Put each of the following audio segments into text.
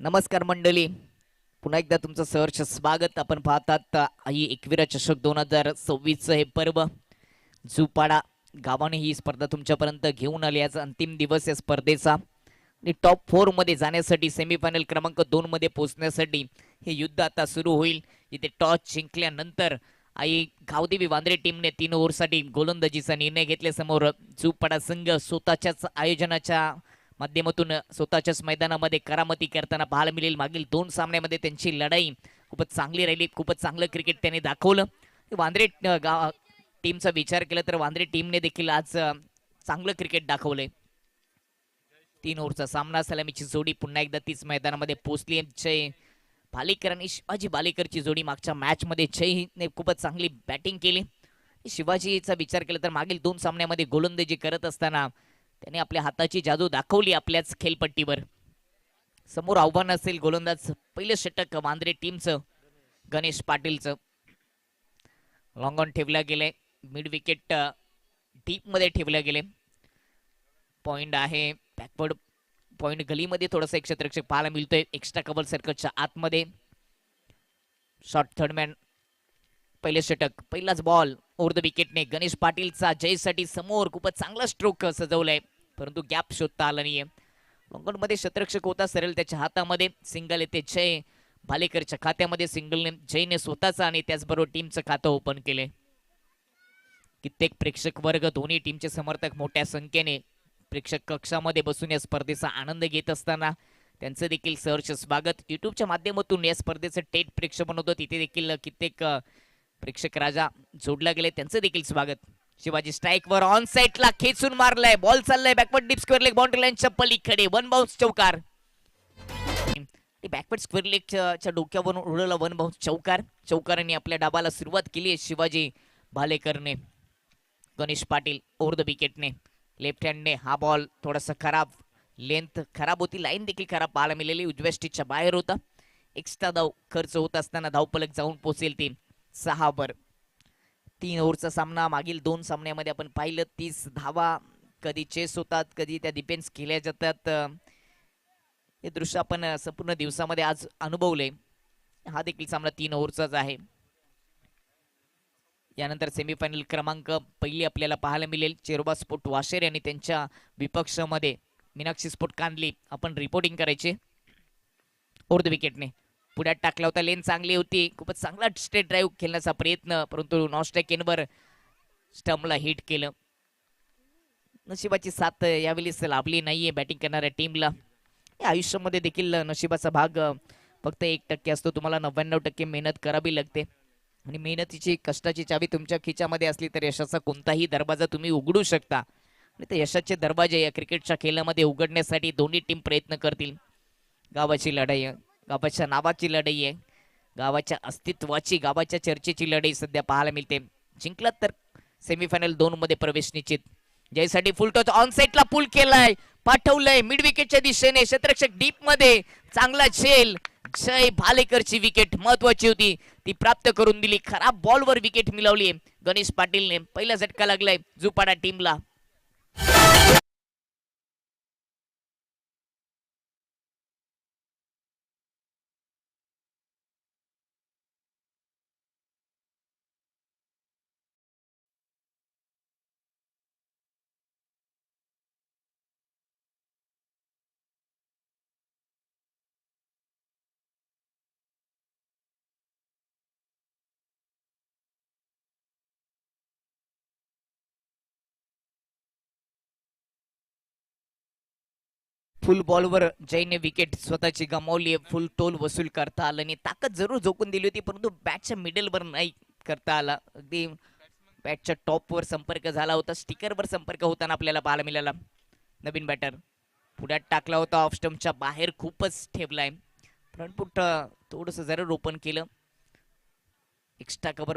नमस्कार मंडळी, पुन्हा एकदा तुमचं सहर्ष स्वागत. आपण पाहतात आई एकविरा चषक 2026 हे पर्व झुपाडा गावाने ही स्पर्धा तुमच्यापर्यंत घेऊन आली. आज अंतिम दिवस या स्पर्धेचा आणि टॉप 4 मध्ये जाण्यासाठी सेमीफायनल क्रमांक 2 मध्ये पोहोचण्यासाठी हे युद्ध आता सुरू होईल. इथे टॉस जिंकल्यानंतर आई गावदेवी वांद्रे टीमने 3 ओव्हरसाठी गोलंदाजीचा निर्णय घेतल्यासमोर झुपाडा संघ स्वतःच्याच आयोजनाच्या माध्यमातून स्वतःच्याच मैदानामध्ये करामती करताना पाहायला मिळेल. मागील 2 सामन्यामध्ये त्यांची लढाई खूपच चांगली राहिली, खूपच चांगलं क्रिकेट त्यांनी दाखवलं. वांद्रे टीमचा विचार केला तर वांद्रे टीमने देखील आज चांगलं क्रिकेट दाखवलंय. 3 ओव्हरचा सामना, सलामीची जोडी पुन्हा एकदा तीच मैदानामध्ये पोहोचली. जय भालेकर आणि शिवाजी भालेकरची जोडी मागच्या मॅच मध्ये जयने खूपच चांगली बॅटिंग केली. शिवाजीचा विचार केला तर मागील 2 सामन्यामध्ये गोलंदाजी करत असताना त्याने आपल्या हाताची जादू दाखवली आपल्याच खेळपट्टीवर. समोर आव्हान असेल गोलंदाज पहिलं षटक वांद्रे टीमचं गणेश पाटीलचं. लॉंग ऑन ठेवलं गेले, मिड विकेट डीप मध्ये ठेवलं गेले. पॉइंट आहे बॅकवर्ड पॉइंट गलीमध्ये थोडासा एक क्षेत्ररक्षक पाहायला मिळतोय एक्स्ट्रा कव्हर सर्कलच्या आतमध्ये. शॉर्ट थर्डमॅन पहिले षटक, पहिलाच बॉल ओव्हर द विकेटने गणेश पाटीलचा जयसाठी समोर खूपच चांगला स्ट्रोक सजवलाय, परंतु गॅप शोधता आला नाहीये. लॉंगॉन मध्ये क्षेत्ररक्षक होता, सरळ त्याच्या हातामध्ये सिंगल येते. जय भालेकरच्या खात्यामध्ये सिंगलने जयने स्वतःचा आणि त्याचबरोबर टीमचं खातं ओपन केले. कित्येक प्रेक्षक वर्ग, दोन्ही टीमचे समर्थक मोठ्या संख्येने प्रेक्षक कक्षामध्ये बसून या स्पर्धेचा आनंद घेत असताना त्यांचं देखील सहर्ष स्वागत. युट्यूबच्या माध्यमातून या स्पर्धेचं थेट प्रेक्षेपण होतं, तिथे देखील कित्येक प्रेक्षक राजा जोडला गेले, त्यांचं देखील स्वागत. शिवाजी स्ट्राइक वर ऑन साइडला खेचून मारलाय, बॉल चाललाय backward deep square leg boundary लाईनच्या पलीकडे. वन बाउन्स चौकार, बॅकवर्ड स्क्वेअर लेगच्या डोक्यावरून उडवला वन बाउन्स चौकार. चौकारांनी आपल्या डाबाला सुरुवात केली आहे शिवाजी भालेकरने. गणेश पाटील ओव्हर द विकेटने लेफ्ट हँडने हा बॉल थोडासा खराब, लेंथ खराब होती, लाईन देखील खराब पाहायला मिळाली, उजव्या स्टिचच्या बाहेर होता. एक्स्ट्रा धाव खर्च होत असताना धावपलक जाऊन पोहोचेल ती 6 वर. 3 ओव्हरचा सामना, मागील 2 सामन्यामध्ये आपण पाहिलं 30 धावा कधी चेस होतात, कधी त्या डिफेन्स केल्या जातात. हे दृश्य आपण संपूर्ण दिवसामध्ये आज अनुभवले. हा देखील सामना 3 ओव्हरचाच आहे. यानंतर सेमीफायनल क्रमांक पहिली आपल्याला पाहायला मिळेल चेरोबा स्पोर्ट वाशेर आणि त्यांच्या विपक्षामध्ये मीनाक्षी स्पोर्ट कांदली. आपण रिपोर्टिंग करायचे. ओव्हर द विकेटने पुढ्यात टाकला होता, लेन चांगली होती, खूपच चांगला स्ट्रेट ड्राईव्ह खेळण्याचा प्रयत्न, परंतु नॉन स्ट्राईक एनवर स्टंपला हिट केलं. नशिबाची साथ यावेळी लाभली नाहीये बॅटिंग करणाऱ्या टीमला. आयुष्यामध्ये देखील नशिबाचा भाग फक्त 1% असतो. तुम्हाला 99% मेहनत करावी लागते आणि मेहनतीची कष्टाची चावी तुमच्या खिच्यामध्ये असली तर यशाचा कोणताही दरवाजा तुम्ही उघडू शकता. आणि ते यशाचे दरवाजे या क्रिकेटच्या खेळामध्ये उघडण्यासाठी दोन्ही टीम प्रयत्न करतील. गावाची लढाई, गावाच्या नावाची लढाई आहे, गावाच्या अस्तित्वाची, गावाच्या चर्चेची लढाई सध्या पाहायला मिळते. जिंकलात तर सेमीफायनल 2 मध्ये प्रवेश निश्चित. जयसाठी फुल टॉच ऑन साइडला पुल केलाय, पाठवलंय मिड विकेटच्या दिशेने, क्षेत्ररक्षक डीप मध्ये चांगला झेल. जय भालेकरची विकेट महत्वाची होती, ती प्राप्त करून दिली. खराब बॉलवर विकेट मिळवली गणेश पाटीलने. पहिला झटका लागलाय झुपाडा टीमला. फुल बॉलवर जयने विकेट स्वतःची गमावली. फुल टोल वसूल करता आलं नाही. ताकद जरूर झोकून दिली होती, परंतु बॅटच्या मिडलवर नाही करता आला. अगदी बॅटच्या टॉपवर संपर्क झाला होता, स्टिकरवर संपर्क होताना आपल्याला पाहायला मिळाला. नवीन बॅटर पुढ्यात टाकला होता, ऑफ स्टंपच्या बाहेर खूपच ठेवलाय. फ्रंट फुट थोडंसं जरूर ओपन केलं. एक्स्ट्रा कव्हर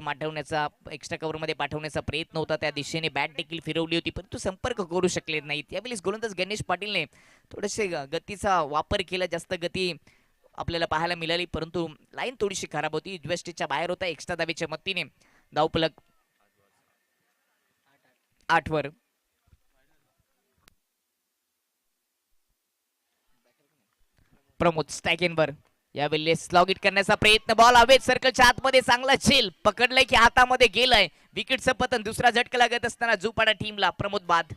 मध्ये पाठवण्याचा प्रयत्न होता, त्या दिशेने बॅट देखील फिरवली होती, परंतु संपर्क करू शकले नाहीत. त्यावेळी गोलंदाज गणेश पाटीलने थोडेसे गतीचा वापर केला, जास्त गती आपल्याला पाहायला मिळाली, परंतु लाईन थोडीशी खराब होती, वेस्टच्या बाहेर होता. एक्स्ट्रा धावेच्या मदतीने धावपलक 8 वर. प्रमोद स्टॅगेनवर यावेळेस स्लॉग इट करण्याचा प्रयत्न, बॉल हवेत सर्कलच्या आतमध्ये, चांगला झेल पकडलाय की हातामध्ये गेलाय, विकेटचं पतन, दुसरा झटका लागत असताना झुपाडा टीमला प्रमोद बाद.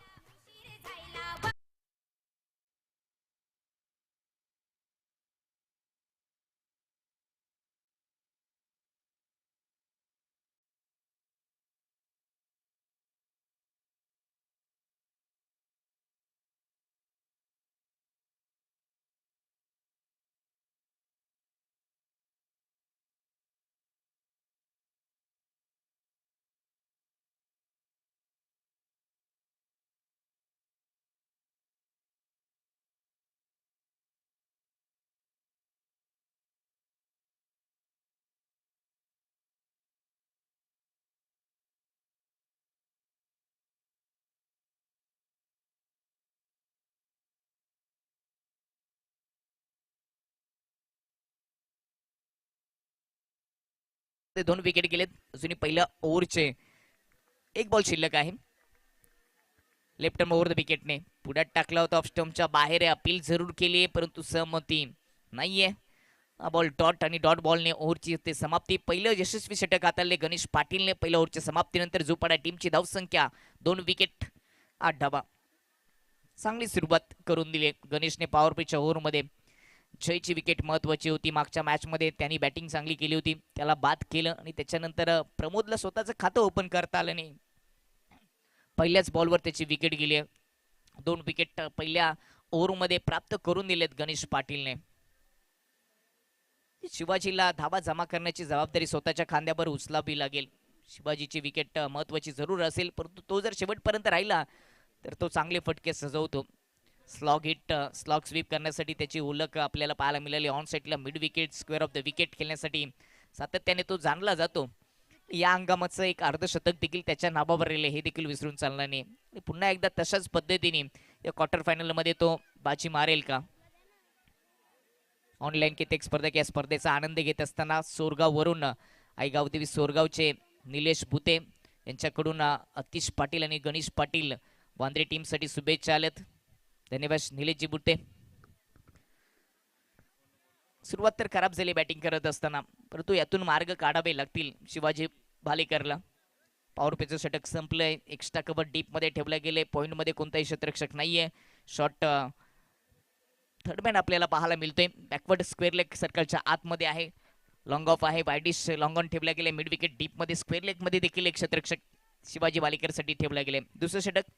ते 2 विकेट गेलेत, अजूनही पहिल्या ओव्हरचे एक बॉल शिल्लक आहे. लेफ्ट आर्म ओव्हर द विकेटने पुढ्यात टाकला होता, ऑफ स्टंपच्या बाहेर आहे, अपील जरूर केली परंतु सहमती नाहीये. हा बॉल डॉट आणि डॉट बॉलने ओव्हरची ते समाप्ती. पहिलं यशस्वी षटक हाताळले गणेश पाटीलने पहिल्या ओव्हरच्या समाप्तीनंतर झोपाडा टीमची धावसंख्या 2 विकेट 8 धाबा. चांगली सुरुवात करून दिली गणेशने पॉवर प्लेच्या ओव्हरमध्ये. जयची विकेट महत्वाची होती, मागच्या मॅचमध्ये त्यांनी बॅटिंग चांगली केली होती, त्याला बाद केलं आणि त्याच्यानंतर प्रमोदला स्वतःचं खातं ओपन करता आलं नाही. पहिल्याच बॉलवर त्याची विकेट गेली आहे. 2 विकेट पहिल्या ओव्हरमध्ये प्राप्त करून दिलेत गणेश पाटीलने. शिवाजीला धावा जमा करण्याची जबाबदारी स्वतःच्या खांद्यावर उचलावी लागेल. शिवाजीची विकेट महत्वाची जरूर असेल, परंतु तो जर शेवटपर्यंत राहिला तर तो चांगले फटके सजवतो. स्लॉग हिट, स्लॉग स्वीप करण्यासाठी त्याची ओळख आपल्याला पाहायला मिळाली. ऑन साईडला mid wicket, square of the wicket खेळण्यासाठी सातत्याने तो जाणला जातो. या हंगामाचं एक अर्धशतक देखील त्याच्या नावावर राहिले, हे देखील विसरून चालणार नाही. पुन्हा एकदा तशाच पद्धतीने या क्वार्टर फायनल मध्ये तो बाजी मारेल का? ऑनलाईन कित्येक स्पर्धक या स्पर्धेचा आनंद घेत असताना सोरगाववरून आईगावदेवी सोरगावचे निलेश भुते यांच्याकडून अतिश पाटील आणि गणेश पाटील वांद्रे टीमसाठी शुभेच्छा आल्यात. धन्यवाद निलेशजी भुते. सुरुवात तर खराब झाली बॅटिंग करत असताना, परंतु यातून मार्ग काढावे लागतील शिवाजी भालेकरला. पॉवर प्लेचं षटक संपलंय, एक्स्ट्रा कव्हर डीप मध्ये ठेवले गेले, पॉइंट मध्ये कोणताही क्षेत्ररक्षक नाहीये. शॉट थर्डमॅन आपल्याला पाहायला मिळतोय, बॅकवर्ड स्क्वेअर लेग सर्कलच्या आतमध्ये आहे, लॉंग ऑफ आहे, वायडिश लॉंग ऑन ठेवल्या गेले. मिड विकेट डीप मध्ये स्क्वेअर लेग मध्ये देखील एक क्षेत्ररक्षक शिवाजी भालेकरसाठी ठेवले गेले. दुसरं षटक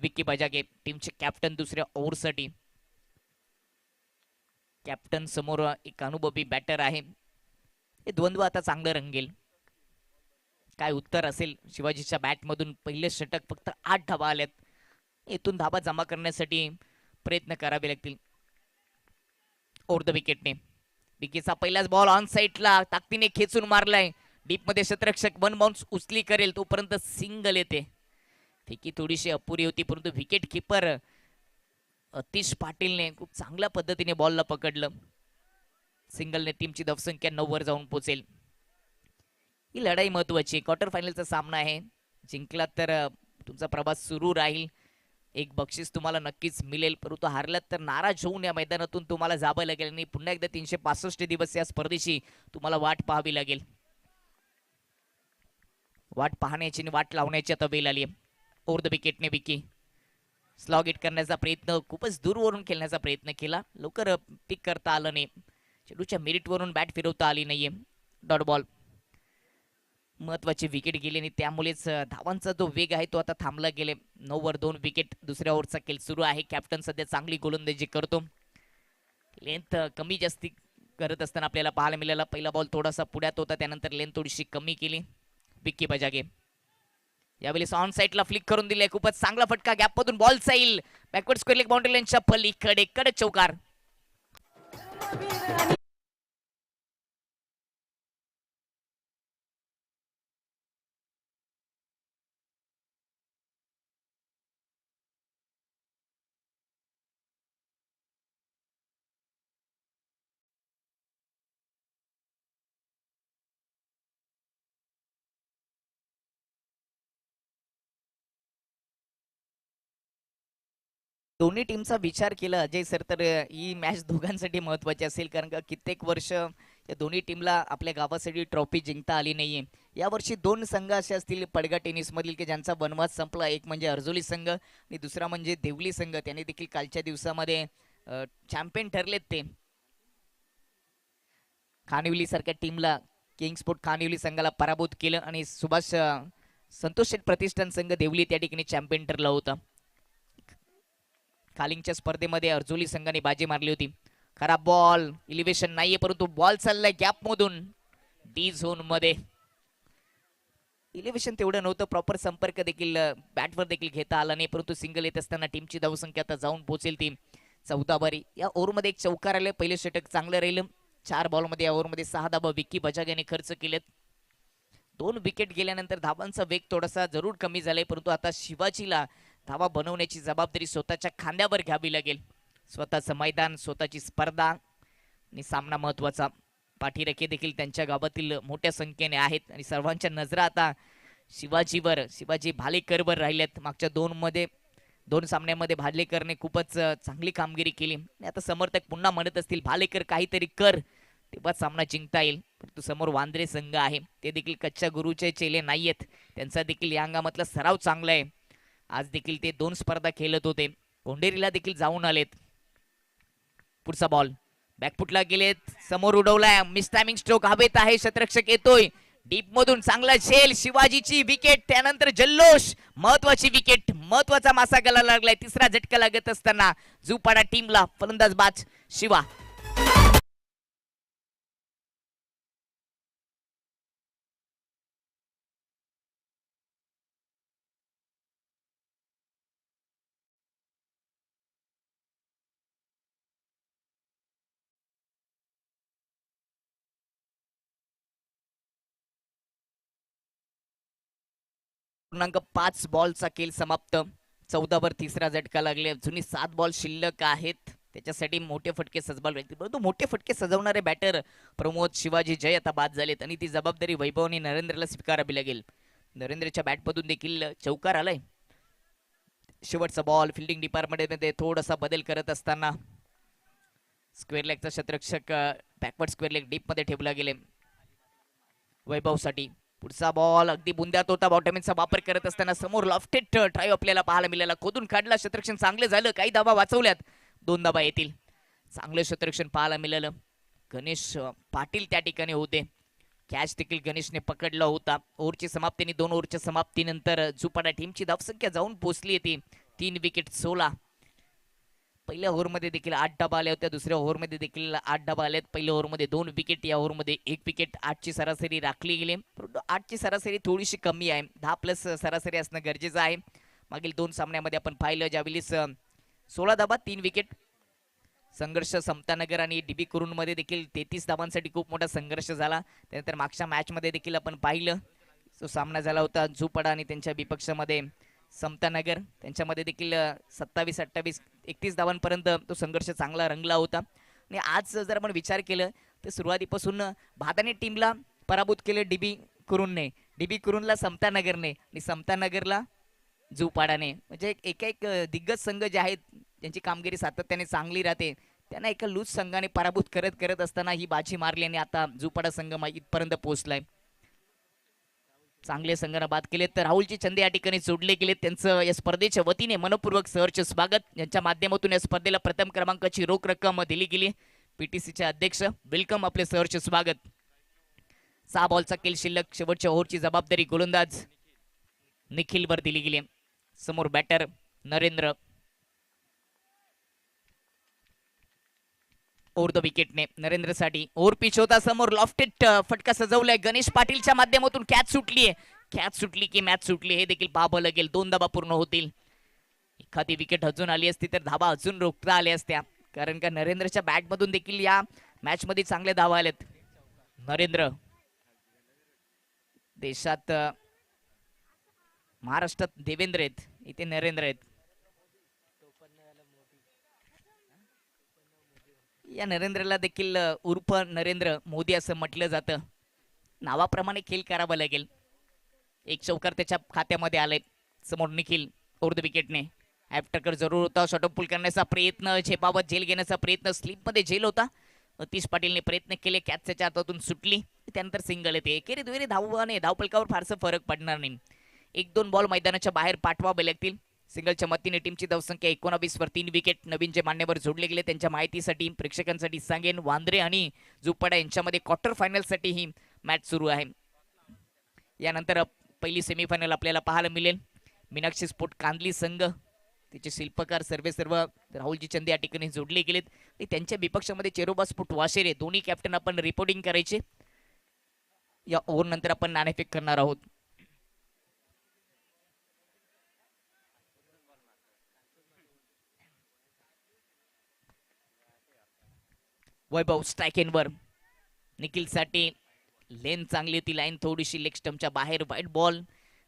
विक्की बजागे टीमचे कॅप्टन दुसऱ्या ओव्हरसाठी. कॅप्टन समोर एक अनुभवी बॅटर आहे, हे द्वंद्व आता चांगलं रंगेल. काय उत्तर असेल शिवाजीच्या बॅटमधून? पहिले षटक फक्त 8 धावा आल्यात, येथून धावा जमा करण्यासाठी प्रयत्न करावे लागतील. ओव्हर द विकेटने विकेटचा पहिलाच बॉल ऑन साईडला ताकदीने खेचून मारलाय, डीप मध्ये क्षेत्ररक्षक वन बाउन्स उचली करेल तोपर्यंत सिंगल येते. फेकी थोडीशी अपुरी होती, परंतु विकेट किपर अतिश पाटीलने खूप चांगल्या पद्धतीने बॉलला पकडलं. सिंगलने टीमची धावसंख्या 9 वर जाऊन पोहोचेल. ही लढाई महत्वाची, क्वार्टर फायनलचा सामना आहे, जिंकलात तर तुमचा प्रवास सुरू राहील, एक बक्षीस तुम्हाला नक्कीच मिळेल, परंतु हारलात तर नाराज होऊन या मैदानातून तुम्हाला जावं लागेल आणि पुन्हा एकदा 365 दिवस या स्पर्धेची तुम्हाला वाट पाहावी लागेल. वाट पाहण्याची आणि वाट लावण्याची आता वेळ आली आहे. ओव्हर द विकेटने विकी स्लॉग इट करण्याचा प्रयत्न, खूपच दूरवरून खेळण्याचा प्रयत्न केला, लवकर पिक करता आलं नाही, चेंडूच्या मेरिटवरून बॅट फिरवता आली नाहीये. Dot ball. महत्वाची विकेट गेली आणि त्यामुळेच धावांचा जो वेग आहे तो आता थांबला गेले. 9 वर 2 विकेट, दुसऱ्या ओव्हरचा खेळ सुरू आहे. कॅप्टन सध्या चांगली गोलंदाजी करतो, लेंथ कमी जास्ती करत असताना आपल्याला पाहायला मिळाला. पहिला बॉल थोडासा पुढ्यात होता, त्यानंतर लेंथ थोडीशी कमी केली. विक्की बजागे यावेळेस ऑन साईडला फ्लिक करून दिले, खूपच चांगला फटका, गॅपमधून बॉल जाईल बॅकवर्ड स्क्वेअर लेग बाउंड्री लाईनच्या पलीकडे, कडक चौकार. दोन्ही टीमचा विचार केला अजय सर तर ही मॅच दोघांसाठी महत्वाची असेल, कारण का कित्येक वर्ष या दोन्ही टीमला आपल्या गावासाठी ट्रॉफी जिंकता आली नाहीये. यावर्षी दोन संघ असे असतील पडगा टेनिस मधील की ज्यांचा वनवास संपला. एक म्हणजे अर्जुली संघ आणि दुसरा म्हणजे देवली संघ. त्यांनी देखील कालच्या दिवसामध्ये चॅम्पियन ठरलेत. ते खानिवली सारख्या टीमला, किंग स्पोर्ट खानिवली संघाला पराभूत केलं आणि सुभाष संतोष शेठ प्रतिष्ठान संघ देवली त्या ठिकाणी चॅम्पियन ठरला होता. कालिंगच्या स्पर्धेमध्ये अर्जुली संघाने बाजी मारली होती. खराब बॉल, इलिव्हेशन नाहीये परंतु बॉल चाललाय गॅप मधून डी झोन मध्ये. इलिव्हेशन तेवढं नव्हतं, प्रॉपर संपर्क देखील बॅटवर देखील घेता आला नाही, परंतु सिंगल येत असताना टीमची धावसंख्या आता जाऊन पोहोचेल ती 14 बारी. या ओव्हरमध्ये एक चौकार आले. पहिले षटक चांगलं राहिलं. 4 बॉलमध्ये या ओव्हरमध्ये 6 धाबा विक्की बजाज याने खर्च केलेत. 2 विकेट गेल्यानंतर धाबांचा वेग थोडासा जरूर कमी झालाय, परंतु आता शिवाजीला धावा बनवण्याची जबाबदारी स्वतःच्या खांद्यावर घ्यावी लागेल. स्वतःचं मैदान, स्वतःची स्पर्धा आणि सामना महत्वाचा. पाठीराखे देखील त्यांच्या गावातील मोठ्या संख्येने आहेत आणि सर्वांच्या नजरा आता शिवाजीवर, शिवाजी भालेकरवर राहिल्यात. मागच्या दोन सामन्यामध्ये भालेकरने खूपच चांगली कामगिरी केली आणि आता समर्थक पुन्हा म्हणत असतील भालेकर काहीतरी कर, तेव्हा सामना जिंकता येईल. परंतु समोर वांद्रे संघ आहे, ते देखील कच्च्या गुरुचे चेले नाहीयेत. त्यांचा देखील या अंगामधला सराव चांगला आहे. आज देखील ते 2 स्पर्धा खेळत होते. कोंडेरीला देखील जाऊन आलेत. पुढचा बॉल बॅकफुटला गेलेत, समोर उडवलाय, मिस टायमिंग स्ट्रोक हवेत आहे. शतरक्षक येतोय डीप मधून, चांगला झेल, शिवाजीची विकेट. त्यानंतर जल्लोष, महत्वाची विकेट, महत्वाचा मासा गला लागलाय. तिसरा झटका लागत असताना जुपाडा टीमला फलंदाज बाज शिवा. पूर्णांक 5 बॉलचा खेळ समाप्त. 14 वर तिसरा झटका लागले. जुनी 7 बॉल शिल्लक आहेत, त्याच्यासाठी मोठे फटके सजवावे लागतील. परंतु मोठे फटके सजवणारे बॅटर प्रमोद शिवाजी जय आता बाद झालेत आणि ती जबाबदारी वैभव आणि नरेंद्रला स्वीकारावी लागेल. नरेंद्रच्या बॅटमधून देखील चौकार आलाय. शेवटचा बॉल फिल्डिंग डिपार्टमेंटमध्ये थोडासा बदल करत असताना स्क्वेअर लेगचा शतरक्षक बॅकवर्ड स्क्वेअर लेग डीप मध्ये ठेवला गेले वैभवसाठी. पुढचा बॉल अगदी बुंद्यात होता. बॉटमिनचा वापर करत असताना समोर लॉफ्टेड ड्राईव्ह आपल्याला पाहायला मिळाला. खोदून काढला, शतरक्षण चांगलं झालं. काही धाबा वाचवल्यात, 2 धाबा येतील. चांगलं शतरक्षण पाहायला मिळालं. गणेश पाटील त्या ठिकाणी होते. कॅच देखील गणेशने पकडला होता. ओव्हरची समाप्तीने 2 ओव्हरच्या समाप्तीनंतर जुपाडा टीमची धावसंख्या जाऊन पोहोचली होती 3 विकेट 16. पहिल्या ओव्हरमध्ये देखील 8 डाबा आल्या होत्या. दुसऱ्या ओव्हरमध्ये देखील 8 डाबा आल्यात. पहिल्या ओव्हरमध्ये 2 विकेट, या ओव्हरमध्ये 1 विकेट. 8ची सरासरी राखली गेली, परंतु 8ची सरासरी थोडीशी कमी आहे. 10 प्लस सरासरी असणं गरजेचं आहे. मागील 2 सामन्यामध्ये आपण पाहिलं ज्यावेळी 16 धाबा 3 विकेट. संघर्ष समतानगर आणि डीबी कुरुन मध्ये देखील 33 धाबांसाठी खूप मोठा संघर्ष झाला. त्यानंतर मागच्या मॅच मध्ये देखील आपण पाहिलं तो सामना झाला होता जुपडा आणि त्यांच्या विपक्षामध्ये समतानगर. त्यांच्यामध्ये देखील 27, 28, 31 धावांपर्यंत तो संघर्ष चांगला रंगला होता. आणि आज जर आपण विचार केलं तर सुरुवातीपासून भादाने टीमला पराभूत केले डीबी कुरुनने, डीबी कुरुनला समतानगरने आणि समतानगरला जुपाडाने. म्हणजे एक दिग्गज संघ जे आहेत त्यांची कामगिरी सातत्याने चांगली राहते, त्यांना एका लूज संघाने पराभूत करत असताना ही बाजी मारली आणि आता जुपाडा संघ इथपर्यंत पोहोचलाय. चांगले संघाने बाद केले तर राहुलजी चंदे या ठिकाणी जोडले गेले. त्यांचं या स्पर्धेच्या वतीने मनपूर्वक सहर्ष स्वागत. यांच्या माध्यमातून या स्पर्धेला प्रथम क्रमांकाची रोख रक्कम दिली गेली. पीटीसीचे अध्यक्ष वेलकम, आपले सहर्ष स्वागत. 6 बॉलचा खेळ शिल्लक. शेवटच्या ओव्हरची जबाबदारी गोलंदाज निखिलवर दिली गेली. समोर बॅटर नरेंद्र. ओव्हर द विकेटने नरेंद्रसाठी ओव्हर पिच होता. समोर लॉफ्टेड फटका सजवलाय. गणेश पाटीलच्या माध्यमातून कॅच सुटलीये. कॅच सुटली की मॅच सुटली हे देखील पाहावं लागेल. 2 धाबा पूर्ण होतील. एखादी विकेट अजून आली असती तर धाबा अजून रोखता आल्या असत्या, कारण का नरेंद्रच्या बॅट मधून देखील या मॅच मध्ये चांगले धावा आलेत. नरेंद्र देशात महाराष्ट्रात देवेंद्र आहेत, इथे नरेंद्र आहेत. या नरेंद्रला देखील उर्फ नरेंद्र मोदी असं म्हटलं जातं. नावाप्रमाणे खेळ करावा लागेल. एक चौकार त्याच्या खात्यामध्ये आलाय. समोर निखिल ओव्हर द विकेटने ॲफ्टरकर जरूर होता. शॉर्ट पुल करण्याचा प्रयत्न, झेपावत झेल घेण्याचा प्रयत्न, स्लिपमध्ये झेल होता. अतिश पाटीलने प्रयत्न केले, कॅचच्या हातातून सुटली. त्यानंतर सिंगल येते. एकेरी दुहेरी धावाने धावफलकावर फारसा फरक पडणार नाही. 1-2 बॉल मैदानाच्या बाहेर पाठवावे लागतील. सिंगलच्या मतीने टीमची धावसंख्या 19 वर 3 विकेट. नवीन जे मान्यवर जोडले गेले त्यांच्या माहितीसाठी प्रेक्षकांसाठी सांगेन, वांद्रे आणि जुपाडा यांच्यामध्ये क्वार्टर फायनलसाठी ही मॅच सुरू आहे. यानंतर पहिली सेमीफायनल आपल्याला पाहायला मिळेल. मीनाक्षी स्पोर्ट कांदली संघ, त्याचे शिल्पकार सर्व राहुलजी चंदे या ठिकाणी जोडले गेलेत. त्यांच्या विपक्षामध्ये चेरोबा स्पोर्ट वाशेरे, दोन्ही कॅप्टन आपण रिपोर्टिंग करायचे. या ओव्हर नंतर आपण नाणेफेक करणार आहोत. वैभव स्ट्रायकेनवर, निखिलसाठी लेन चांगली होती, लाईन थोडीशी लेग स्टम्पच्या बाहेर. वाईट बॉल,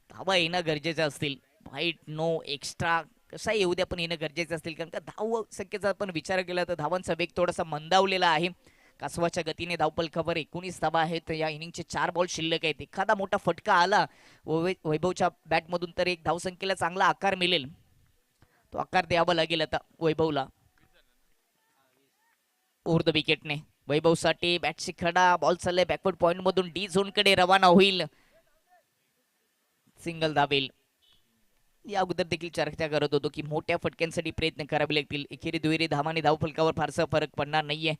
धावा येणं गरजेचं असतील. वाईट नो एक्स्ट्रा कसा येऊ द्या पण येणं गरजेचं असतील, कारण का धाव संख्येचा आपण विचार केला तर धावांचा वेग थोडासा मंदावलेला आहे. कासवाच्या गतीने धावपलकावर 19 धावा आहेत. या इनिंगचे 4 बॉल शिल्लक आहेत. एखादा मोठा फटका आला वैभवच्या बॅटमधून तर एक धावसंख्येला चांगला आकार मिळेल. तो आकार द्यावा लागेल आता वैभवला. ओव्हर द विकेटने वैभवसाठी बॅटशी खडा. बॉल चाललाय बॅकवर्ड पॉइंट मधून डी झोन कडे रवाना होईल. सिंगल धावेल. या अगोदर देखील चर्चा करत होतो की मोठ्या फटक्यांसाठी प्रयत्न करावे लागतील. एकेरी दुहेरी धावाने धावफलकावर फारसा फरक पडणार नाहीये.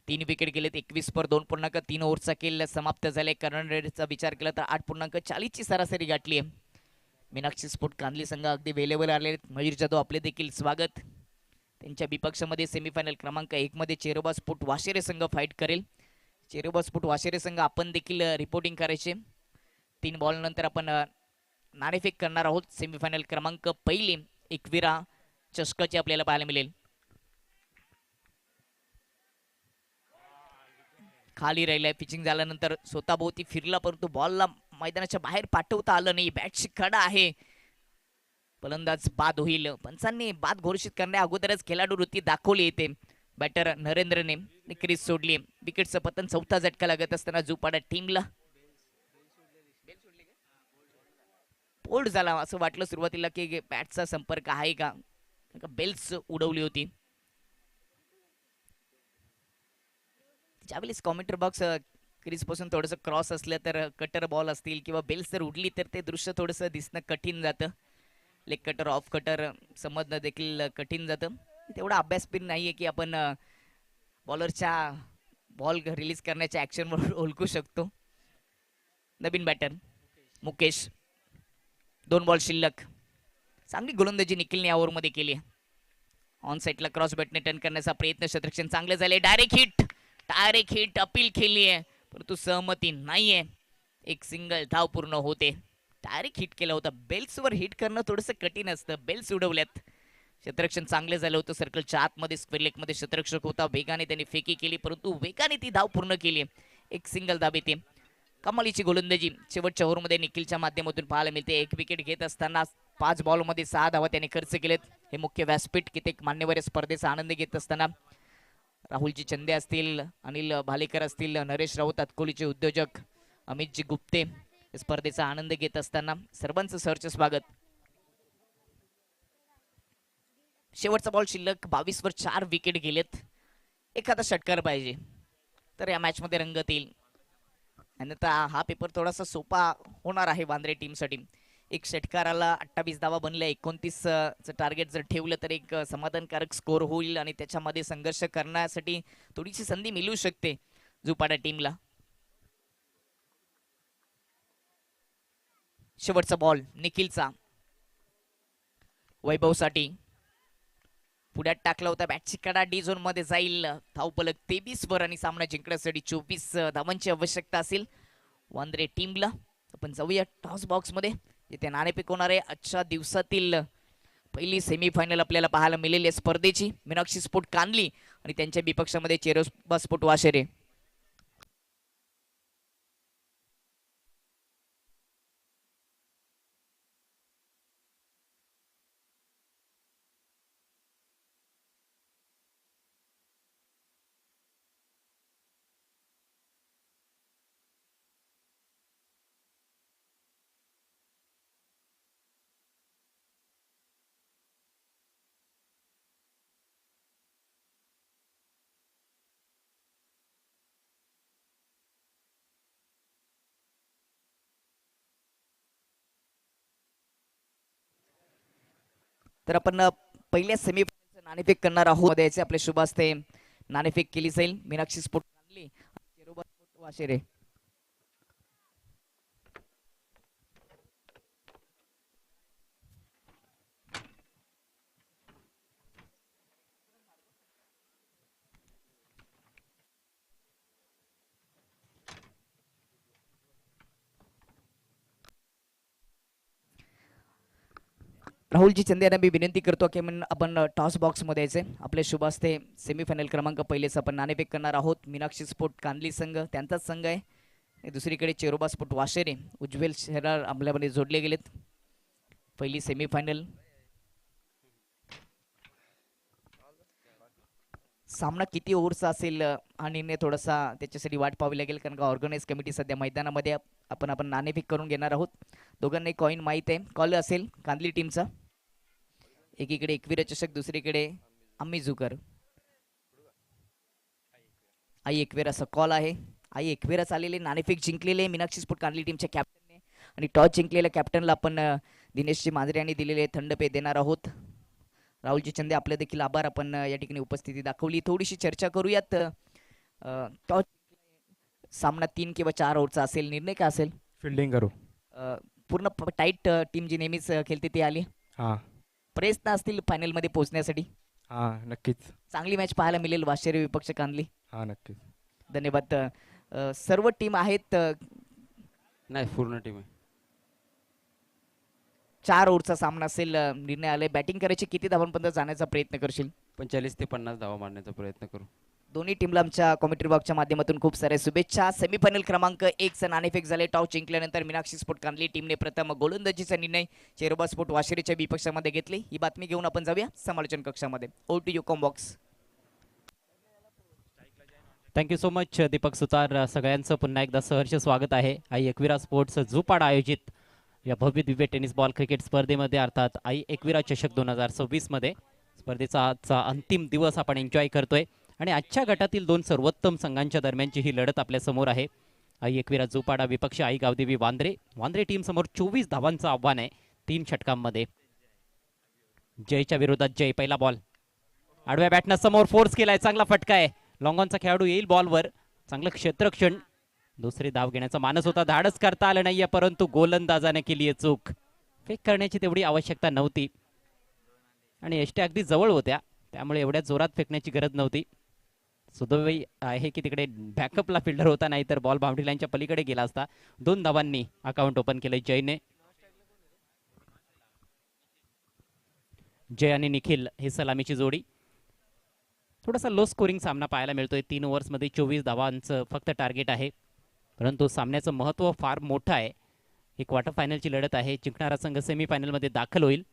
3 विकेट गेलेत. 21 पर 2.3 ओव्हरचा खेळ समाप्त झाले. करंट रेटचा विचार केला तर 8.40 ची सरासरी गाठली आहे. मीनाक्षी स्पोर्ट कांदली संघ अगदी वेळेवर आले. मयूर जाधव आपले देखील स्वागत. त्यांच्या विपक्षामध्ये सेमीफायनल क्रमांक 1 मध्ये चेरोबा स्पोर्ट वाशेरे संघ फाईट करेल. चेरोबा स्पोर्ट वाशेरे संघ आपण देखील रिपोर्टिंग करायचे. 3 बॉल नंतर आपण नाणेफेक करणार आहोत. सेमीफायनल क्रमांक पहिली एकविरा चषकाची आपल्याला पाहायला मिळेल. खाली राहिलाय. पिचिंग झाल्यानंतर स्वतःभोवती फिरला परंतु बॉलला मैदानाच्या बाहेर पाठवता आलं नाही. बॅटशी खडा आहे. फलंदाज बाद होईल. पंचांनी बाद घोषित करण्या अगोदरच खेळाडू वृत्ती दाखवली येते. बॅटर नरेंद्रने क्रीज सोडली. विकेटचं पतन. चौथा झटका लागत असताना जुपाडा टीमला बोल्ड झाला असं वाटलं सुरुवातीला की बॅटचा संपर्क आहे का, बेल्स उडवली होती. ज्यावेळेस कॉमेंटर बॉक्स क्रीज पासून थोडंसं क्रॉस असलं तर कटर बॉल असतील किंवा बेल्स जर उडली तर ते दृश्य थोडंसं दिसणं कठीण जातं. लेग कटर ऑफ कटर समजणं देखील कठीण जातं. तेवढा अभ्यास पण नाहीये की आपण बॉलरच्या बॉल रिलीज करण्याच्या ऍक्शनवर ओळखू शकतो. नवीन बॅटर मुकेश. 2 बॉल शिल्लक. चांगली गोलंदाजी निखिलने या ओव्हरमध्ये केली. ऑन साईडला क्रॉस बॅटने टर्न करण्याचा प्रयत्न. क्षेत्ररक्षण चांगले झाले. डायरेक्ट हिट अपील केली आहे परंतु सहमती नाहीये. एक सिंगल धाव पूर्ण होते. डायरेक्ट हिट केला होता. बेल्सवर हिट करणं थोडंसं कठीण असतं. बेल्स उडवल्यात. क्षेत्ररक्षण चांगले झालं होतं. सर्कलच्या आतमध्ये स्क्वेअर लेगमध्ये क्षेत्ररक्षक होता. वेगाने त्यांनी फेकी केली परंतु वेगाने ती धाव पूर्ण केली. एक सिंगल धाव येते. कमालीची गोलंदाजी शेवटच्या ओव्हरमध्ये निखिलच्या माध्यमातून पाहायला मिळते. 1 विकेट घेत असताना 5 बॉलमध्ये 6 धावा त्याने खर्च केलेत. हे मुख्य व्यासपीठ कित्येक मान्यवर स्पर्धेचा आनंद घेत असताना राहुलजी चंदे असतील, अनिल भालेकर असतील, नरेश राऊत अतकोलीचे उद्योजक, अमितजी गुप्ते स्पर्धेचा आनंद घेत असताना सर्वांचं सहर्ष स्वागत. शेवटचा बॉल शिल्लक. 22 वर 4 विकेट गेलेत. एखादा षटकार पाहिजे तर या मॅच मध्ये रंगत येईल. अन्यथा हा पेपर थोडासा सोपा होणार आहे वांद्रे टीमसाठी. एक षटकाराला 28 धावा बनल्या. 29 चं टार्गेट जर ठेवलं तर एक समाधानकारक स्कोर होईल आणि त्याच्यामध्ये संघर्ष करण्यासाठी थोडीशी संधी मिळू शकते जुपाडा टीमला. शेवटचा बॉल निखिलचा. वैभवसाठी पुढ्यात टाकला होता. बॅटची कडा डी झोन मध्ये जाईल. धावपलक 23 वर आणि सामना जिंकण्यासाठी 24 धावांची आवश्यकता असेल वांद्रे टीमला. आपण जाऊया टॉस बॉक्स मध्ये. इथे नाणेफेक होणार आहे. आजच्या दिवसातील पहिली सेमीफायनल आपल्याला पाहायला मिळेल या स्पर्धेची. मीनाक्षी स्पोर्ट कांदली आणि त्यांच्या विपक्षामध्ये चेरोबा स्पोर्ट वाशेरे. तर आपण पहिल्या सेमीफायनलचं नाणेफेक करणार आहोत. द्यायचे आपले शुभ हस्ते नाणेफेक केली जाईल. Meenakshi sport Sangli, Cheroba sport Washere. राहुलजी चंदे यांना मी विनंती करतो की आपण टॉस बॉक्समध्ये यायचे. आपले शुभ हस्ते सेमीफायनल क्रमांक पहिलेच आपण नाणेफेक करणार आहोत. मीनाक्षी स्पोर्ट कांदली संघ त्यांचाच संघ आहे. दुसरीकडे चेरोबा स्पोर्ट वाशेरे उज्ज्वल शहरार आपल्यामध्ये जोडले गेलेत. पहिली सेमीफायनल सामना किती ओव्हरचा असेल हा निर्णय थोडासा त्याच्यासाठी वाट पाहावी लागेल, कारण का ऑर्गनाइज कमिटी सध्या मैदानामध्ये आपण नाणेफेक करून घेणार आहोत. दोघांनाही कॉईन माहीत आहे. कॉल असेल कांदली टीमचा. एकीकडे एकविरा चषक, दुसरीकडे आम्ही जुकर. आई एकविराचा कॉल आहे. आई एकविरा चाललेले नाणेफेक जिंकलेले मीनाक्षी स्पोर्ट कांदली टीमच्या कॅप्टनने आणि टॉस जिंकलेल्या कॅप्टनला आपण दिनेशजी मांजरे यांनी दिलेले थंड पे देणार आहोत. राहुलजी चंदे आपले देखील आभार. आपण या ठिकाणी उपस्थिती दाखवली. थोडीशी चर्चा करूयात. टॉस सामना 3 किंवा 4 ओव्हरचा असेल. निर्णय काय असेल? फिल्डिंग करू. पूर्ण टाईट टीम जी नेहमीच खेळते ती आली. हां प्रयत्न असतील फायनलमध्ये पोहोचण्यासाठी. हां नक्कीच. चांगली मॅच पाहायला मिळेल वाशेरे विपक्ष कांदली. हां नक्कीच. धन्यवाद. सर्व टीम आहेत. नाही पूर्ण टीम आहे. 4 ओव्हरचा सामना असेल. निर्णय आले. बॅटिंग करायची. किती धावांपर्यंत जाण्याचा प्रयत्न करशील? 45 ते 50 धावा मारण्याचा प्रयत्न करू. दोन्ही टीमला आमच्या कॉमेंट्री बॉक्सच्या माध्यमातून खूप साऱ्या शुभेच्छा. सेमीफायनल क्रमांक 1चं नाणेफेक झाले. टॉस जिंकल्यानंतर मीनाक्षी स्पोर्ट कांदली टीमने प्रथम गोलंदाजीचा निर्णय चेरोबा स्पोर्ट वाशेरीच्या विपक्षामध्ये घेतले. ही बातमी घेऊन आपण जाऊया समालोचन कक्षामध्ये. Over to you comm box. Thank you so much Deepak Sutar. सगळ्यांचं पुन्हा एकदा सहर्ष स्वागत आहे. आई एकविरा स्पोर्ट्स झुपाडा आयोजित या भव्य दिव्य टेनिस बॉल क्रिकेट स्पर्धेमध्ये, अर्थात आई एकविरा चषक 2026 मध्ये स्पर्धेचा आजचा अंतिम दिवस आपण एन्जॉय करतोय. आणि आजच्या गटातील 2 सर्वोत्तम संघांच्या दरम्यानची ही लढत आपल्या समोर आहे. आई एकविरा झुपाडा विपक्ष आई गावदेवी वांद्रे. वांद्रे टीम समोर 24 धावांचं आव्हान आहे 3 षटकांमध्ये. जयच्या विरोधात जय. पहिला बॉल आडव्या बॅटनं समोर फोर्स केलाय. चांगला फटका आहे. लॉंगॉनचा खेळाडू येईल बॉलवर. चांगलं क्षेत्रक्षण. दुसरी धाव घेण्याचा मानस होता. धाडस करता आलं नाहीये, परंतु गोलंदाजाने केली आहे चूक. फेक करण्याची तेवढी आवश्यकता नव्हती आणि यष्ट्या अगदी जवळ होत्या, त्यामुळे एवढ्या जोरात फेकण्याची गरज नव्हती. सुदैवी आहे की तिकडे बॅकअपला फिल्डर होता, नाही तर बॉल बाउंड्री लाईनच्या पलीकडे गेला असता. 2 धावांनी अकाउंट ओपन केलंय जयने. जय आणि निखिल ही सलामीची जोडी. थोडासा लो स्कोरिंग सामना पाहायला मिळतोय. 3 ओव्हर्समध्ये 24 धावांचं फक्त टार्गेट आहे, परंतु सामन्याचं महत्त्व फार मोठं आहे. ही क्वार्टर फायनलची लढत आहे. जिंकणारा संघ सेमीफायनलमध्ये दाखल होईल.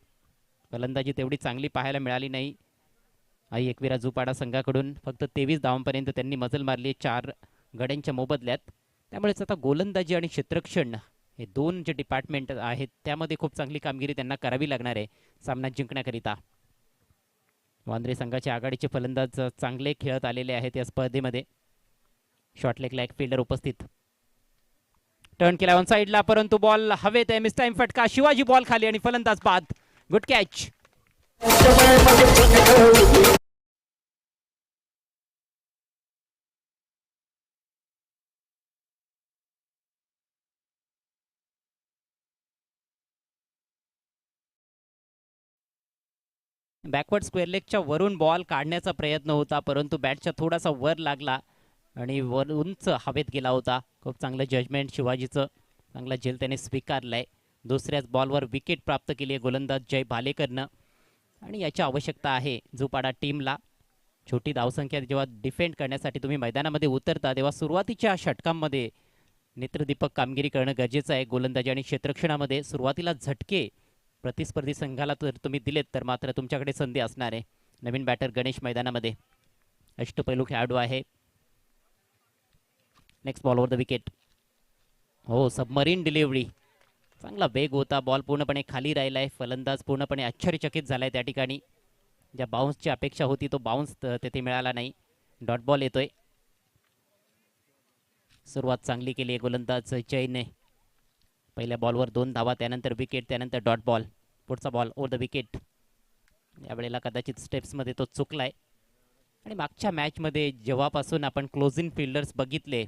फलंदाजी तेवढी चांगली पाहायला मिळाली नाही आई एकविरा झुपाडा संघाकडून. फक्त 23 धावांपर्यंत त्यांनी मजल मारली 4 गड्यांच्या मोबदल्यात. त्यामुळेच आता गोलंदाजी आणि क्षेत्रक्षण हे 2 जे डिपार्टमेंट आहेत त्यामध्ये खूप चांगली कामगिरी त्यांना करावी लागणार आहे सामना जिंकण्याकरिता. वांद्रे संघाचे आघाडीचे फलंदाज चांगले खेळत आलेले आहेत या स्पर्धेमध्ये. शॉर्टलेगला एक फिल्डर उपस्थित. टर्न केला ऑन साईडला, परंतु बॉल हवेत आहे. मिस टाइम फटका. शिवाजी बॉल खाली आणि फलंदाज बाद. Good catch. बॅकवर्ड स्क्वेअर लेगच्या वरून बॉल काढण्याचा प्रयत्न होता, परंतु बॅटच्या थोडासा वर लागला आणि वर उंच हवेत गेला होता. खूप चांगलं जजमेंट शिवाजीचं. चांगला झेल त्याने स्वीकारलाय. दुसऱ्याच बॉलवर विकेट प्राप्त केली आहे गोलंदाज जय भालेकरनं आणि याची आवश्यकता आहे झुपाडा टीमला. छोटी धावसंख्या जेव्हा डिफेंड करण्यासाठी तुम्ही मैदानामध्ये उतरता तेव्हा सुरुवातीच्या षटकांमध्ये नेत्रदीपक कामगिरी करणं गरजेचं आहे. गोलंदाजी आणि क्षेत्ररक्षणामध्ये सुरुवातीला झटके प्रतिस्पर्धी संघाला जर तुम्ही दिलेत तर मात्र तुमच्याकडे संधी असणार आहे. नवीन बॅटर गणेश मैदानामध्ये. अष्टपैलू खेळाडू आहे. Next ball over the wicket. हो, सबमरीन डिलिव्हरी. चांगला वेग होता. बॉल पूर्णपणे खाली राहिलाय. फलंदाज पूर्णपणे आश्चर्यचकित झालाय त्या ठिकाणी. ज्या बाउन्सची अपेक्षा होती तो बाउन्स तेथे मिळाला नाही. डॉट बॉल येतोय. सुरुवात चांगली केली आहे गोलंदाज जयने. पहिल्या बॉलवर 2 धावा, त्यानंतर विकेट, त्यानंतर डॉट बॉल. पुढचा बॉल ओव्हर द विकेट. यावेळेला कदाचित स्टेप्समध्ये तो चुकलाय. आणि मागच्या मॅचमध्ये जेव्हापासून आपण क्लोजिंग फिल्डर्स बघितले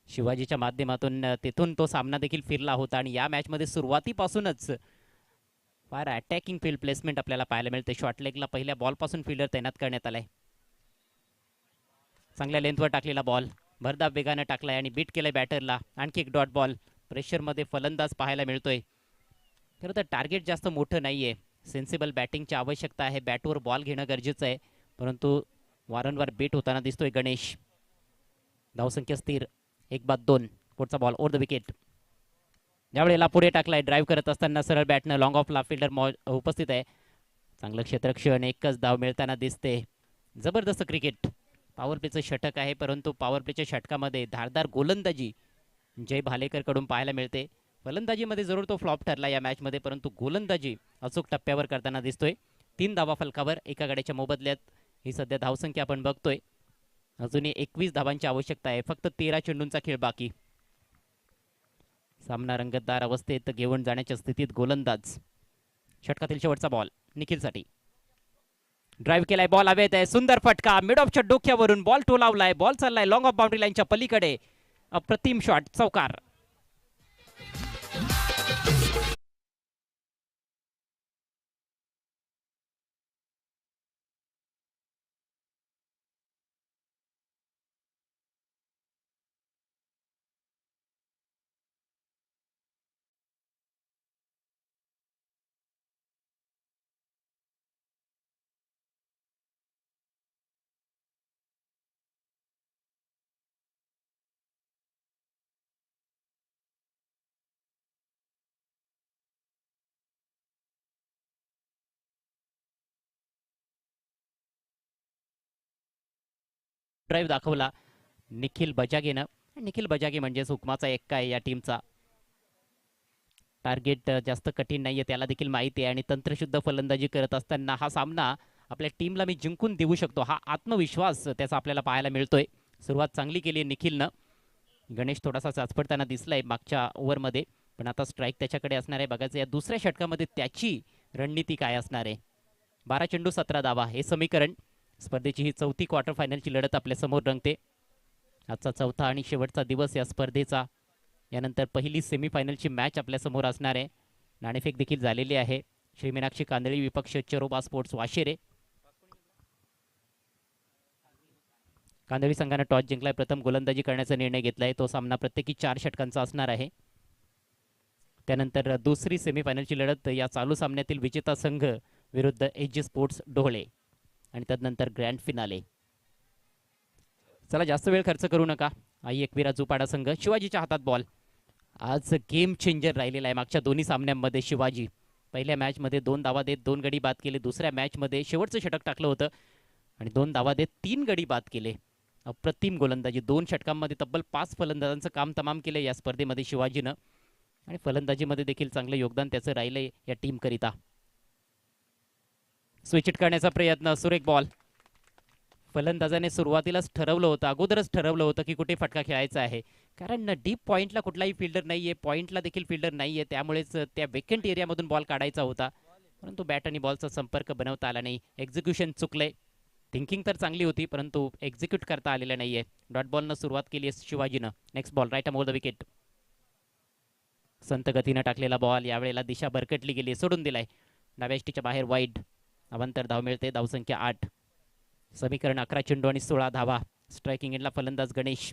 शिवाजीच्या माध्यमातून, तिथून तो सामना देखील फिरला होता. आणि या मॅचमध्ये सुरुवातीपासूनच फार अटॅकिंग फील्ड प्लेसमेंट आपल्याला पाहायला मिळते. शॉर्ट लेगला पहिल्या बॉलपासून फिल्डर तैनात करण्यात आलाय. चांगल्या लेंथवर टाकलेला बॉल भरधाव वेगानं टाकलाय आणि बीट केलंय बॅटरला. आणखी एक डॉट बॉल. प्रेशरमध्ये फलंदाज पाहायला मिळतोय. खरं तर टार्गेट जास्त मोठं नाहीये. सेन्सिबल बॅटिंगची आवश्यकता आहे. बॅटवर बॉल घेणं गरजेचं आहे, परंतु वारंवार बीट होताना दिसतोय गणेश. धावसंख्या स्थिर 1-2. पुढचा बॉल ओव्हर द विकेट. ज्यावेळेला पुढे टाकलाय ड्राईव्ह करत असताना सरळ बॅटनं लॉंग ऑफला फिल्डर उपस्थित आहे. चांगलं क्षेत्ररक्षण. एकच धाव मिळताना दिसते. जबरदस्त क्रिकेट. पॉवर प्लेचं षटक आहे, परंतु पॉवर प्लेच्या षटकामध्ये धारदार गोलंदाजी जय भालेकरकडून पाहायला मिळते. फलंदाजीमध्ये जरूर तो फ्लॉप ठरला या मॅचमध्ये, परंतु गोलंदाजी अचूक टप्प्यावर करताना दिसतोय. 3 धावा फलकावर एका गड्याच्या मोबदल्यात ही सध्या धावसंख्या आपण बघतोय. अजूनही 21 धावांची आवश्यकता आहे. फक्त 13 चेंडूंचा खेळ बाकी. सामना रंगतदार अवस्थेत घेऊन जाण्याच्या स्थितीत गोलंदाज. षटकातील शेवटचा बॉल निखिलसाठी. ड्राईव्ह केलाय, बॉल हवेत आहे. सुंदर फटका मिड ऑफच्या डोक्यावरून बॉल टोलावलाय. बॉल चाललाय लॉंग ऑफ बाउंड्री लाईनच्या पलीकडे. अप्रतिम शॉट, चौकार. ड्राईव्ह दाखवला निखिल बजागेनं. निखिल बजागे म्हणजेच हुकमाचा एक्का आहे या टीमचा. टार्गेट जास्त कठीण नाहीये, त्याला देखील माहिती आहे. आणि तंत्रशुद्ध फलंदाजी करत असताना हा सामना आपल्या टीमला मी जिंकून देऊ शकतो, हा आत्मविश्वास त्याचा आपल्याला पाहायला मिळतोय. सुरुवात चांगली केली आहे निखिलनं. गणेश थोडासा चाचपडताना दिसलाय मागच्या ओव्हरमध्ये, पण आता स्ट्राईक त्याच्याकडे असणार आहे. बघायचं या दुसऱ्या षटकामध्ये त्याची रणनीती काय असणार आहे. 12 चेंडू 17 धावा हे समीकरण. स्पर्धेची ही चौथी क्वार्टर फायनलची लढत आपल्या समोर रंगते. आजचा चौथा आणि शेवटचा दिवस या स्पर्धेचा. यानंतर पहिली सेमीफायनलची मॅच आपल्या समोर असणार आहे. नाणेफेक देखील झालेली आहे. श्री मीनाक्षी कांदळी विपक्ष चरोबा स्पोर्ट्स वाशेरे. कांदळी संघाने टॉस जिंकलाय, प्रथम गोलंदाजी करण्याचा निर्णय घेतलाय. तो सामना प्रत्येकी 4 षटकांचा असणार आहे. त्यानंतर दुसरी सेमीफायनलची लढत या चालू सामन्यातील विजेता संघ विरुद्ध एजी स्पोर्ट्स डोहळे. आणि त्यानंतर ग्रँड फिनाले. चला जास्त वेळ खर्च करू नका. आई एकविरा जुपाडा संघ. शिवाजीच्या हातात बॉल. आज गेम चेंजर राहिलेला आहे मागच्या दोन्ही सामन्यांमध्ये शिवाजी. पहिल्या मॅचमध्ये 2 धावा देत 2 गडी बाद केले. दुसऱ्या मॅचमध्ये शेवटचं षटक टाकलं होतं आणि 2 धावा देत 3 गडी बाद केले. अप्रतिम गोलंदाजी. 2 षटकांमध्ये तब्बल 5 फलंदाजांचं काम तमाम केलं या स्पर्धेमध्ये शिवाजीनं. आणि फलंदाजीमध्ये देखील चांगलं योगदान त्याचं राहिलंय या टीमकरिता. स्विच करण्याचा प्रयत्न. सुरेख बॉल. फलंदाजाने सुरुवातीलाच ठरवलं होतं, अगोदरच ठरवलं होतं की कुठे फटका खेळायचा आहे, कारण डीप पॉईंटला कुठलाही फिल्डर नाहीये, पॉईंटला देखील फिल्डर नाहीये, त्यामुळेच त्या वेकेंट एरियामधून बॉल काढायचा होता, परंतु बॅट आणि बॉलचा संपर्क बनवता आला नाही. एक्झिक्युशन चुकले. थिंकिंग तर चांगली होती, परंतु एक्झिक्यूट करता आलेलं नाहीये. डॉट बॉलनं सुरुवात केली आहे शिवाजीनं. Next ball right over the wicket. संत गतीनं टाकलेला बॉल. यावेळेला दिशा भरकटली गेली, सोडून दिलाय. डाव्या यष्टीच्या बाहेर वाईड. अवांतर धाव मिळते. धावसंख्या 8. समीकरण 11 चेंडू आणि 16 धावा. स्ट्रायकिंग एंडला फलंदाज गणेश.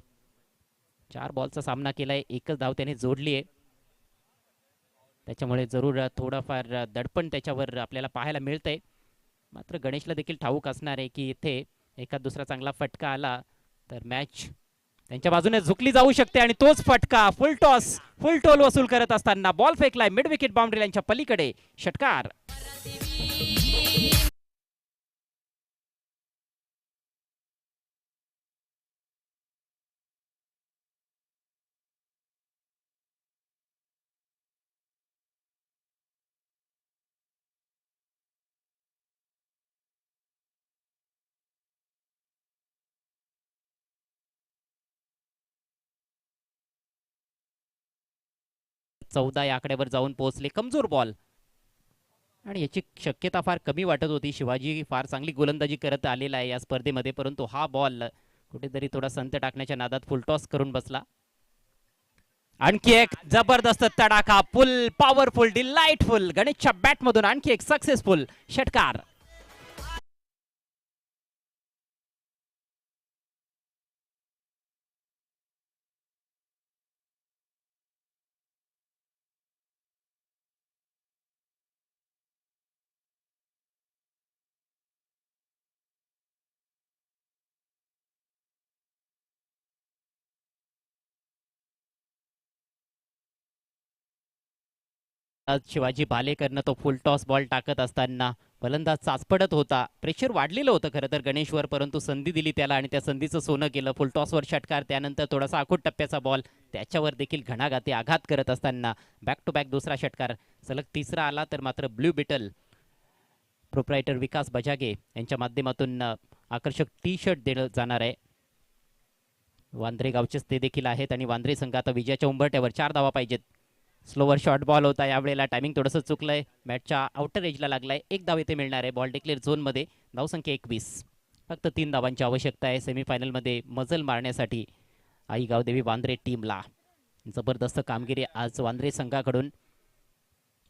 4 बॉलचा सामना केलाय, एकच धाव त्याने जोडली आहे. त्याच्यामुळे जरूर थोडंफार दडपण त्याच्यावर आपल्याला पाहायला मिळतंय. मात्र गणेशला देखील ठाऊक असणार आहे की इथे एखाद दुसरा चांगला फटका आला तर मॅच त्यांच्या बाजूने झुकली जाऊ शकते. आणि तोच फटका. फुल टॉस, फुल टोल वसूल करत असताना बॉल फेकलाय मिड विकेट बाउंड्री लाईनच्या पलीकडे. षटकार. चौदा या आकड्यावर जाऊन पोहोचले. कमजोर बॉल. आणि याची शक्यता फार कमी वाटत होती. शिवाजी फार चांगली गोलंदाजी करत आलेला आहे या स्पर्धेमध्ये, परंतु हा बॉल कुठेतरी थोडा संत टाकण्याच्या नादात फुलटॉस करून बसला. आणखी एक जबरदस्त तडाखा, फुल पॉवरफुल डिलाइटफुल गणेशच्या बॅटमधून आणखी एक सक्सेसफुल षटकार. आज शिवाजी भालेकरनं तो फुल टॉस बॉल टाकत असताना फलंदाज चाचपडत होता. प्रेशर वाढलेलं होतं खरं तर गणेशवर, परंतु संधी दिली त्याला आणि त्या संधीचं सोनं केलं. फुल टॉसवर षटकार, त्यानंतर थोडासा आखूट टप्प्याचा बॉल, त्याच्यावर देखील घणाघाती आघात करत असताना बॅक टू बॅक दुसरा षटकार, सलग तिसरा आला तर मात्र ब्ल्यू बिटल प्रोप्रायटर विकास बजागे यांच्या माध्यमातून आकर्षक टी शर्ट देण्यात जाणार आहे. वांद्रे गावचेच ते देखील आहेत आणि वांद्रे संघ आता विजयाच्या उंबरट्यावर. 4 धावा पाहिजेत. स्लोवर शॉर्ट बॉल होता यावेळेला, टायमिंग थोडंसं चुकलंय, मॅचच्या आउटर एजला लागलाय. 1 धाव इथे मिळणार आहे. बॉल डिक्लेअर झोनमध्ये, धावसंख्या 21. फक्त 3 धावांची आवश्यकता आहे सेमीफायनलमध्ये मजल मारण्यासाठी आई गावदेवी वांद्रे टीमला. जबरदस्त कामगिरी आज वांद्रे संघाकडून.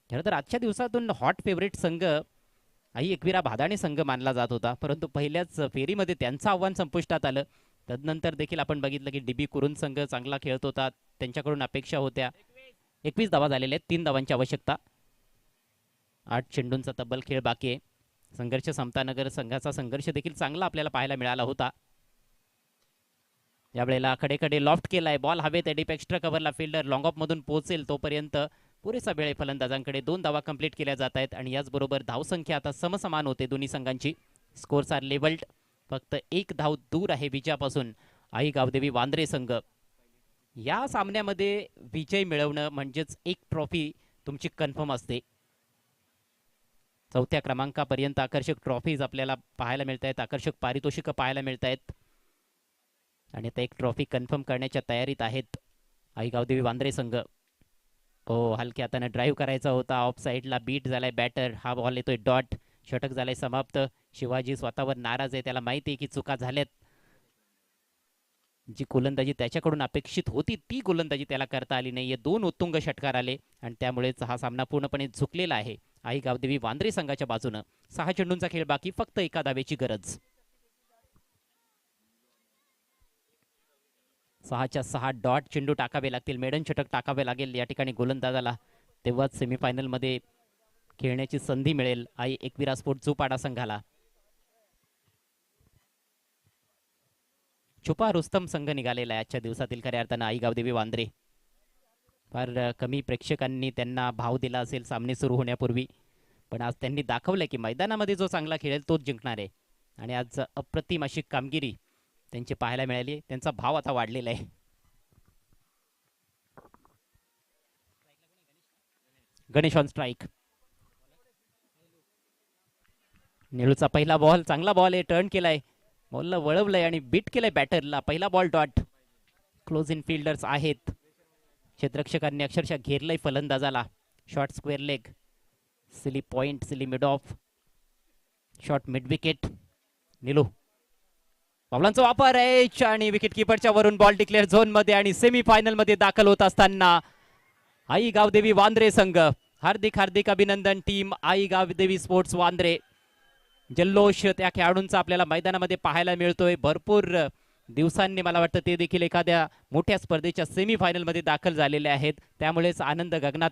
खरं तर आजच्या दिवसातून हॉट फेवरेट संघ आई एकविरा भादाणे संघ मानला जात होता, परंतु पहिल्याच फेरीमध्ये त्यांचं आव्हान संपुष्टात आलं. तदनंतर देखील आपण बघितलं की डीबी कुरुन संघ चांगला खेळत होता, त्यांच्याकडून अपेक्षा होत्या. 21 धावा झालेल्या आहेत, 3 धावांची आवश्यकता. 8 चेंडूंचा तब्बल खेळ बाकी आहे. संघर्ष समतानगर संघाचा संघर्ष देखील चांगला आपल्याला पाहायला मिळाला होता. यावेळेला कडेकडे लॉफ्ट केलाय, बॉल हवेत, डीप एक्स्ट्रा कव्हरला फिल्डर लॉंग ऑफ मधून पोहोचेल तोपर्यंत पुरेसा वेळ फलंदाजांकडे. 2 धावा कंप्लीट केल्या जात आहेत आणि याचबरोबर धावसंख्या आता समसमान होते दोन्ही संघांची. Scores are levelled. फक्त 1 धाव दूर आहे विजयापासून आई गावदेवी वांद्रे संघ. या सामन्यामध्ये विजय मिळवणं म्हणजेच एक ट्रॉफी तुमची कन्फर्म असते. 4थ्या क्रमांकापर्यंत आकर्षक ट्रॉफीज आपल्याला पाहायला मिळत आहेत, आकर्षक पारितोषिकं पाहायला मिळत आहेत आणि आता एक ट्रॉफी कन्फर्म करण्याच्या तयारीत आहेत आई गावदेवी वांद्रे संघ. हलक्या हाताने ड्राईव्ह करायचा होता, ऑफ साईडला बीट झालाय बॅटर. हा बॉल येतोय डॉट, षटक झालंय समाप्त. शिवाजी स्वतःवर नाराज आहे, त्याला माहिती आहे की चुका झाल्यात. जी गोलंदाजी त्याच्याकडून अपेक्षित होती ती गोलंदाजी त्याला करता आली नाही. 2 उत्तुंग षटकार आले आणि त्यामुळेच हा सामना पूर्णपणे झुकलेला आहे आई गावदेवी वांद्रे संघाच्या बाजूनं. 6 चेंडूंचा खेळ बाकी, फक्त 1 धावेची गरज. 6च्या 6 डॉट चेंडू टाकावे लागतील, मेडन षटक टाकावे लागेल या ठिकाणी गोलंदाजाला, तेव्हाच सेमीफायनलमध्ये खेळण्याची संधी मिळेल आई एकविरा स्पोर्ट झुपाडा संघाला. छुपा रुस्तम संघ निघालेला आहे आजच्या दिवसातील खऱ्या अर्थानं आई गावदेवी वांद्रे. फार कमी प्रेक्षकांनी त्यांना भाव दिला असेल सामने सुरू होण्यापूर्वी, पण आज त्यांनी दाखवलं की मैदानामध्ये जो चांगला खेळेल तोच जिंकणार आहे आणि आज अप्रतिम अशी कामगिरी त्यांची पाहायला मिळाली. त्यांचा भाव आता वाढलेला आहे. Ganesh on strike. निळूचा पहिला बॉल, चांगला बॉल आहे, टर्न केलाय, बॉलला वळवलंय आणि बीट केलंय बॅटरला. पहिला ball dot. Close in fielders आहेत, क्षेत्ररक्षकांनी अक्षरशः घेरलंय फलंदाजाला. Short square leg, silly point, silly mid off, short mid wicket. निलू बॉलांचा वापर आहे आणि विकेट किपरच्या वरून बॉल डिक्लेअर झोन मध्ये आणि सेमीफायनल मध्ये दाखल होत असताना आई गावदेवी वांद्रे संघ. हार्दिक हार्दिक अभिनंदन टीम आई गावदेवी स्पोर्ट्स वांद्रे. जल्लोष त्या खेळाडूंचा आपल्याला मैदानामध्ये पाहायला मिळतोय. भरपूर दिवसांनी मला वाटतं ते देखील एखाद्या मोठ्या स्पर्धेच्या सेमीफायनलमध्ये दाखल झालेले आहेत, त्यामुळेच आनंद गगनात